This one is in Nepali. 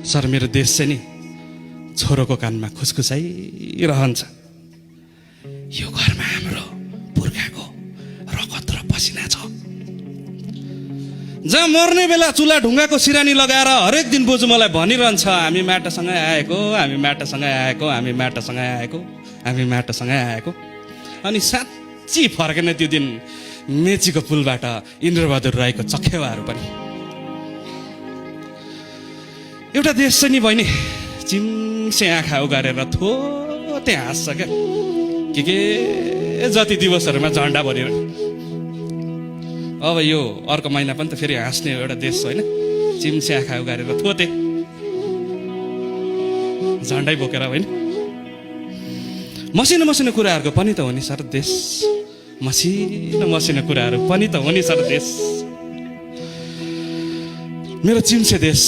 सर मेरो देश चाहिँ नि छोरोको कानमा खुसखुसाइरहन्छ, यो घरमा हाम्रो पुर्खाको रगत र पसिना छ। जहाँ मर्ने बेला चुला ढुङ्गाको सिरानी लगाएर हरेक दिन बोजू मलाई भनिरहन्छ, हामी माटासँगै आएको, हामी माटासँगै आएको, हामी माटासँगै आएको, हामी माटासँगै आएको। अनि साँच्ची फर्केन त्यो दिन मेचीको पुलबाट इन्द्रबहादुर राईको चखेवाहरू पनि। एउटा देश चाहिँ नि बहिनी चिम्से आँखा उगारेर थोते हाँस्छ क्या, के जति दिवसहरूमा झन्डा भरेर। अब यो अर्को महिना पनि त फेरि हाँस्ने एउटा देश होइन, चिम्से आँखा उगारेर थोते झन्डै बोकेर होइन। मसिनो मसिनो कुराहरूको पनि त हो नि सर देश, मसिनो मसिनो कुराहरू पनि त हो नि सर देश। मेरो चिम्से देश